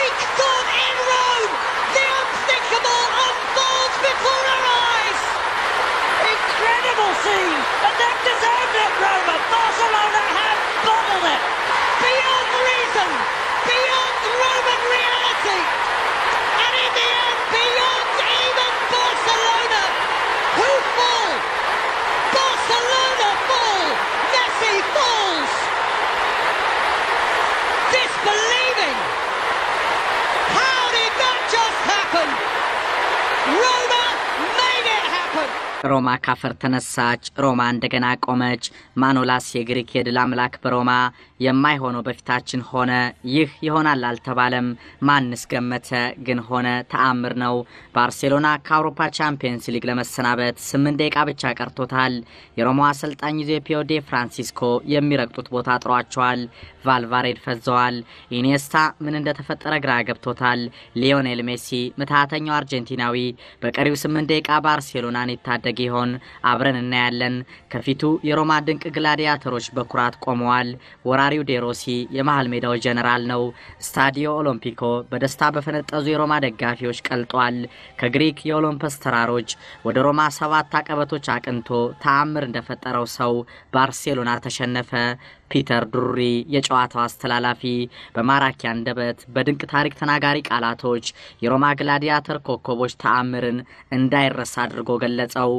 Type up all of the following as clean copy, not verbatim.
Greek god in Rome! The unthinkable unfolds before our eyes! Incredible scene! And they've deserved it, Roma! Barcelona have bottled it! Beyond reason! Beyond Roman reality! And in the end, beyond even Barcelona! Who fall? Barcelona fall! Messi falls! Disbelieving! How did that just happen? Roma made it happen! ሮማ ካፈር ተነሳች ሮማ እንደገና ቆመች ማኖላስ የግሪክ የድል አምላክ በሮማ የማይሆነው በፊታችን ሆነ ይህ ይሆናል አልተባለም ማንስ ገመተ ግን ሆነ ተአምር ነው ባርሴሎና ከአውሮፓ ቻምፒየንስ ሊግ ለመሰናበት 8 ደቂቃ ብቻ ቀርቶታል የሮማ አሰልጣኝ ዩዜፒዮ ዲ ፍራንሲስኮ የሚረግጡት ቦታ አጥሯቸዋል ቫልቫሬድ ፈዘዋል ኢኒየስታ ምን እንደተፈጠረ ግራ ገብቶታል ሊዮኔል ሜሲ ምታተኛው አርጀንቲናዊ በቀሪው 8 ደቂቃ ባርሴሎናን ይታደግ ይሆን አብረን እናያለን ከፊቱ የሮማ ድንቅ ግላዲያተሮች በኩራት ቆመዋል ወራሪው ዴሮሲ የመሃል ሜዳው ጀነራል ነው ስታዲዮ ኦሎምፒኮ በደስታ በፈነጠዙ የሮማ ደጋፊዎች ቀልጧል ከግሪክ የኦሎምፐስ ተራሮች ወደ ሮማ 7 አቀበቶች አቅንቶ ተአምር እንደፈጠረው ሰው ባርሴሎና ተሸነፈ ፒተር ዱሪ የጨዋታው አስተላላፊ በማራኪ አንደበት በድንቅ ታሪክ ተናጋሪ ቃላቶች የሮማ ግላዲያተር ኮከቦች ተአምርን እንዳይረሳ አድርጎ ገለጸው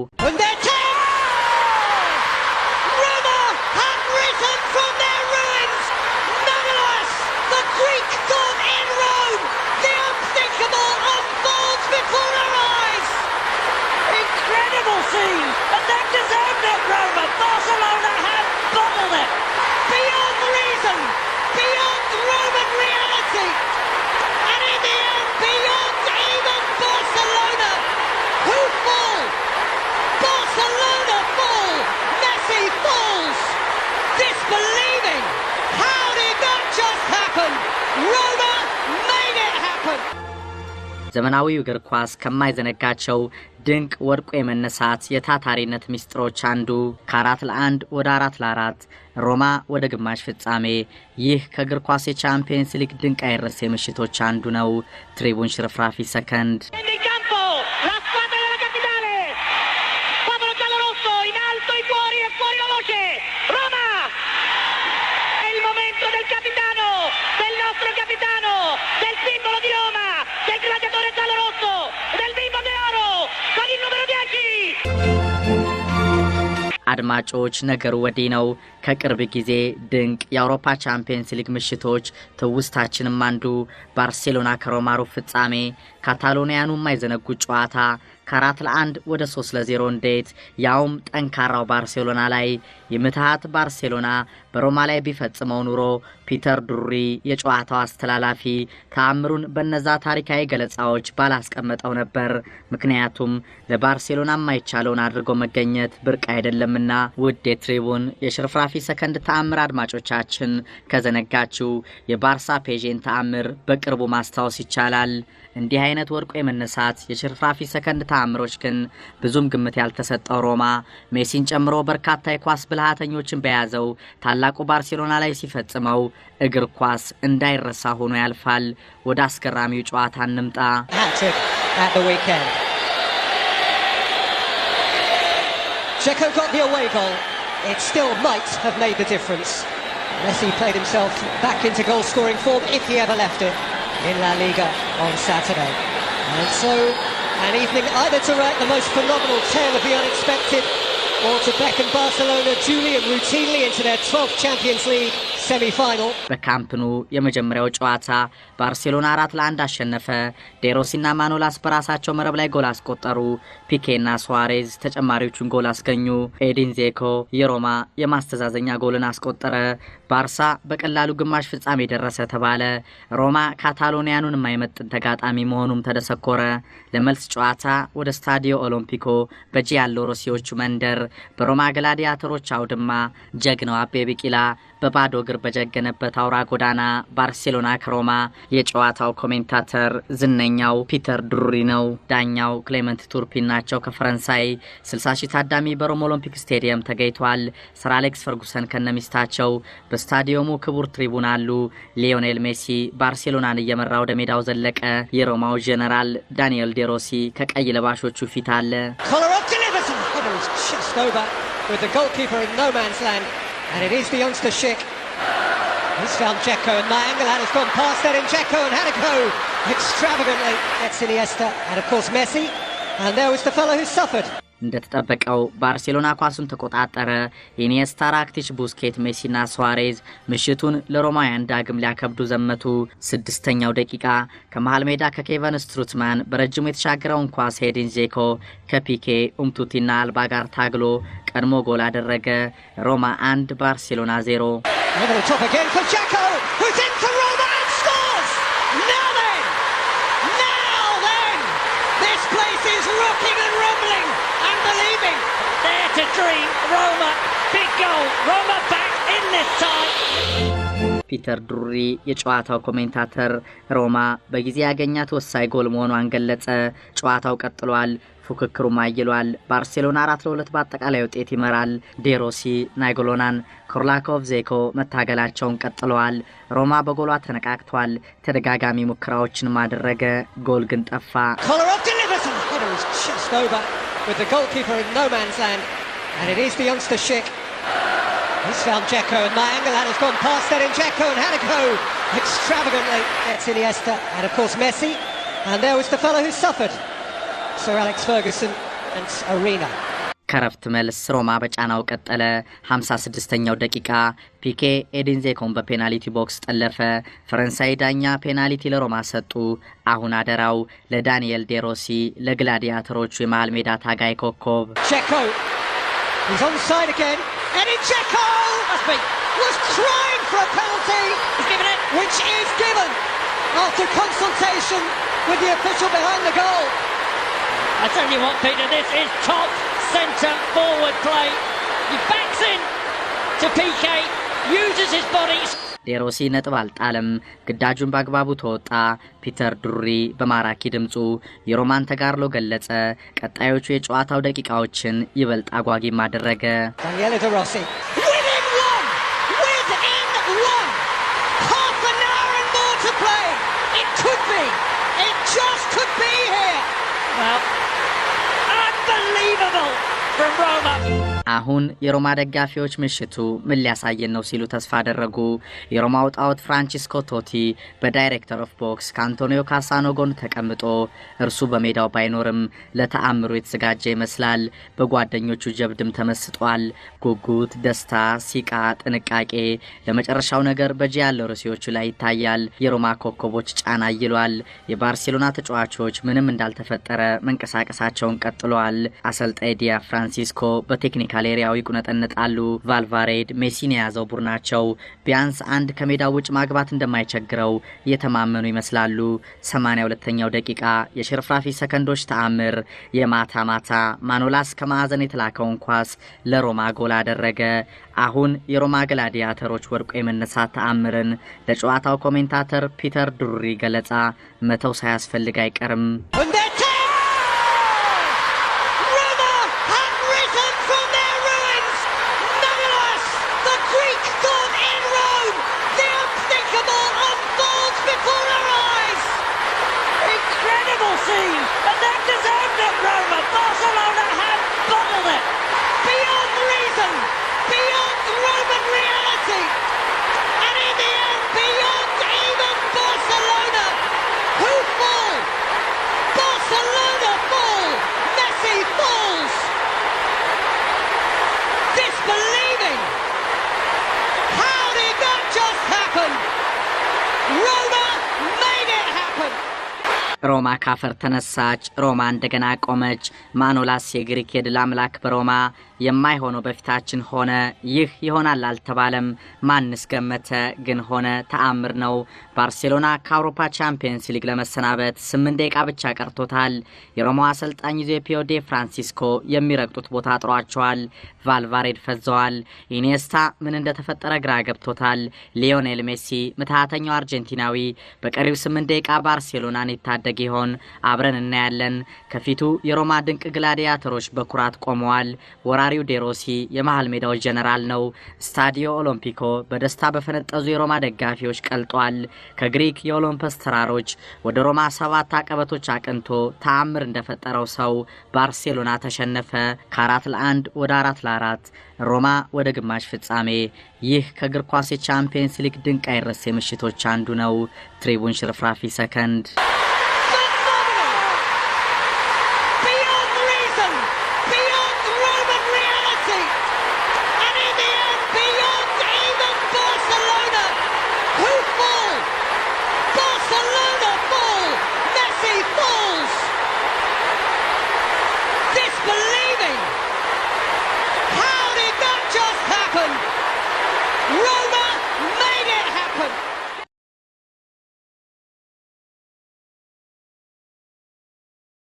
ዘመናዊው እግር ኳስ ከማይዘነጋቸው ድንቅ ወርቆ የመነሳት የታታሪነት ሚስጥሮች አንዱ ከ4 ለ1 ወደ 4 ለ4 ሮማ ወደ ግማሽ ፍጻሜ ይህ ከእግር ኳስ የቻምፒየንስ ሊግ ድንቅ አይረሴ ምሽቶች አንዱ ነው ትሪቡን ሽርፍራፊ ሰከንድ አድማጮች ነገሩ ወዲ ነው ከቅርብ ጊዜ ድንቅ የአውሮፓ ቻምፒየንስ ሊግ ምሽቶች ተውስታችንም አንዱ ባርሴሎና ከሮማሩ ፍጻሜ ካታሎኒያኑ ማይዘነጉ ጨዋታ ከ4 ለ1 ወደ 3 ለ0 እንዴት ያውም ጠንካራው ባርሴሎና ላይ የምትሃት ባርሴሎና በሮማ ላይ ቢፈጽመው ኑሮ ፒተር ዱሪ የጨዋታው አስተላላፊ ተአምሩን በነዛ ታሪካዊ ገለጻዎች ባላስቀመጠው ነበር ምክንያቱም ለባርሴሎና ማይቻለውን አድርጎ መገኘት ብርቅ አይደለምና ውድ የትሪቡን የሽርፍራፊ ሰከንድ ተአምር አድማጮቻችን ከዘነጋችሁ የባርሳ ፔዤን ተአምር በቅርቡ ማስታወስ ይቻላል እንዲህ አይነት ወርቆ የመነሳት የሽርፍራፊ ሰከንድ ተአምሮች ግን ብዙም ግምት ያልተሰጠው ሮማ ሜሲን ጨምሮ በርካታ የኳስ ብልሃተኞችን በያዘው ታላቁ ባርሴሎና ላይ ሲፈጽመው እግር ኳስ እንዳይረሳ ሆኖ ያልፋል ወደ አስገራሚው ጨዋታ እንምጣ Checo got the away goal. It still might have made the difference. Messi played himself back into goal-scoring form if he ever left it in La Liga on Saturday. And so, an evening either to write the most phenomenal tale of the unexpected or to beckon Barcelona duly and routinely into their 12th Champions League semi-final. በካምፕኑ የመጀመሪያው ጨዋታ ባርሴሎና 4 ለ1 አሸነፈ ዴሮሲና ማኖላስ በራሳቸው መረብ ላይ ጎል አስቆጠሩ ፒኬና ሱዋሬዝ ተጨማሪዎቹን ጎል አስገኙ ኤዲን ዜኮ የሮማ የማስተዛዘኛ ጎልን አስቆጠረ ባርሳ በቀላሉ ግማሽ ፍጻሜ ደረሰ ተባለ ሮማ ካታሎኒያኑን የማይመጥን ተጋጣሚ መሆኑም ተደሰኮረ ለመልስ ጨዋታ ወደ ስታዲዮ ኦሎምፒኮ በጂያሎሮሲዎቹ መንደር በሮማ ግላዲያተሮች አውድማ ጀግናው አቤ ቢቂላ በባዶ እግር በጀገነበት አውራ ጎዳና ባርሴሎና ከሮማ የጨዋታው ኮሜንታተር ዝነኛው ፒተር ዱሪ ነው ዳኛው ክሌመንት ቱርፒን ናቸው ከፈረንሳይ 60 ሺህ ታዳሚ በሮማ ኦሎምፒክ ስቴዲየም ተገኝቷል ሰር አሌክስ ፈርጉሰን ከነሚስታቸው በስታዲየሙ ክቡር ትሪቡን አሉ። ሊዮኔል ሜሲ ባርሴሎናን እየመራ ወደ ሜዳው ዘለቀ። የሮማው ጀነራል ዳንኤል ዴሮሲ ከቀይ ለባሾቹ ፊት አለ። With the goalkeeper in no man's land, and it is the youngster Schick. He's found Dzeko, and Mayangala has gone past that in Dzeko and had a go extravagantly. That's Iniesta, and of course Messi, and there was the fellow who suffered. እንደተጠበቀው ባርሴሎና ኳሱን ተቆጣጠረ። ኢኒየስታ፣ ራክቲች፣ ቡስኬት፣ ሜሲና ሱዋሬዝ ምሽቱን ለሮማውያን ዳግም ሊያከብዱ ዘመቱ። 6ኛው ደቂቃ ከመሃል ሜዳ ከኬቨን ስትሩትማን በረጅሙ የተሻገረውን ኳስ ሄዲን ዜኮ ከፒኬ ኡምቱቲና አልባ ጋር ታግሎ ቀድሞ ጎል አደረገ። ሮማ 1 ባርሴሎና 0። To dream, Roma, big goal, Roma back in this time. ፒተር ዱሪ የጨዋታው ኮሜንታተር ሮማ በጊዜ ያገኛት ወሳኝ ጎል መሆኗን ገለጸ። ጨዋታው ቀጥሏል። ፉክክሩም አይሏል። ባርሴሎና 4-2 በአጠቃላይ ውጤት ይመራል። ዴሮሲ፣ ናይጎሎናን፣ ኮርላኮቭ፣ ዜኮ መታገላቸውን ቀጥለዋል። ሮማ በጎሏ ተነቃቅቷል። ተደጋጋሚ ሙከራዎችን ማድረገ፣ ጎል ግን ጠፋ። With the goalkeeper in no man's land, and it is the youngster Schick. He's found Dzeko, and Mayangala has gone past that in Dzeko and had a go extravagantly. That's Iniesta, and of course Messi, and there was the fellow who suffered, Sir Alex Ferguson and Arena. ከረፍት መልስ ሮማ በጫናው ቀጠለ። 56ኛው ደቂቃ ፒኬ ኤዲን ዜኮን በፔናልቲ ቦክስ ጠለፈ። ፈረንሳይ ዳኛ ፔናልቲ ለሮማ ሰጡ። አሁን አደራው ለዳንኤል ዴሮሲ፣ ለግላዲያተሮቹ የመሃል ሜዳ ታጋይ ኮከብ። Dzeko is onside again. Edin Dzeko was crying for a penalty. He's given it, which is given after consultation with the official behind the goal. I tell you what, Peter, this is top centre forward play. He backs in to PK, uses his body. ዴሮሲ ነጥብ አልጣለም። ግዳጁን በአግባቡ ተወጣ። ፒተር ዱሪ በማራኪ ድምጹ የሮማን ተጋርሎ ገለጸ። ቀጣዮቹ የጨዋታው ደቂቃዎችን ይበልጥ አጓጊም አደረገ። Daniele De Rossi within one, half an hour and more to play. It just could be here. Well, unbelievable from Roma. አሁን የሮማ ደጋፊዎች ምሽቱ ምን ሊያሳየን ነው ሲሉ ተስፋ አደረጉ። የሮማው ጣውት ፍራንቺስኮ ቶቲ በዳይሬክተር ኦፍ ቦክስ ካንቶኒዮ ካሳኖ ጎን ተቀምጦ እርሱ በሜዳው ባይኖርም ለተአምሩ የተዘጋጀ ይመስላል። በጓደኞቹ ጀብድም ተመስጧል። ጉጉት፣ ደስታ፣ ሲቃ፣ ጥንቃቄ፣ ለመጨረሻው ነገር በጂያሎ ሩሲዎቹ ላይ ይታያል። የሮማ ኮከቦች ጫና ይሏል። የባርሴሎና ተጫዋቾች ምንም እንዳልተፈጠረ መንቀሳቀሳቸውን ቀጥለዋል። አሰልጣኝ ዲያ ፍራንሲስኮ በቴክኒካ ሌሪያው ይቁነጠነጣሉ። ቫልቫሬድ ሜሲን የያዘው ቡድናቸው ቢያንስ አንድ ከሜዳው ውጭ ማግባት እንደማይቸግረው እየተማመኑ ይመስላሉ። 82ኛው ደቂቃ የሽርፍራፊ ሰከንዶች ተአምር። የማታ ማታ ማኖላስ ከማዕዘን የተላከውን ኳስ ለሮማ ጎል አደረገ። አሁን የሮማ ግላዲያተሮች ወርቆ የመነሳት ተአምርን ለጨዋታው ኮሜንታተር ፒተር ዱሪ ገለጻ መተው ሳያስፈልግ አይቀርም። ሮማ ካፈር ተነሳች። ሮማ እንደገና ቆመች። ማኖላስ የግሪክ የድል አምላክ በሮማ የማይሆነው በፊታችን ሆነ። ይህ ይሆናል አልተባለም። ማንስ ገመተ? ግን ሆነ። ተአምር ነው። ባርሴሎና ከአውሮፓ ቻምፒየንስ ሊግ ለመሰናበት 8 ደቂቃ ብቻ ቀርቶታል። የሮማው አሰልጣኝ ዩዜፒዮ ዲ ፍራንሲስኮ የሚረግጡት ቦታ አጥሯቸዋል። ቫልቫሬድ ፈዘዋል። ኢኒየስታ ምን እንደተፈጠረ ግራ ገብቶታል። ሊዮኔል ሜሲ ምትሃተኛው አርጀንቲናዊ በቀሪው 8 ደቂቃ ባርሴሎናን ይታደጋል። ይታደግ ይሆን? አብረን እናያለን። ከፊቱ የሮማ ድንቅ ግላዲያተሮች በኩራት ቆመዋል። ወራሪው ዴሮሲ የመሃል ሜዳው ጀነራል ነው። ስታዲዮ ኦሎምፒኮ በደስታ በፈነጠዙ የሮማ ደጋፊዎች ቀልጧል። ከግሪክ የኦሎምፐስ ተራሮች ወደ ሮማ 7 አቀበቶች አቅንቶ ተአምር እንደፈጠረው ሰው ባርሴሎና ተሸነፈ። ከ4-1 ወደ 4-4 ሮማ ወደ ግማሽ ፍጻሜ። ይህ ከእግር ኳስ የቻምፒየንስ ሊግ ድንቅ አይረሴ ምሽቶች አንዱ ነው። ትሪቡን ሽርፍራፊ ሰከንድ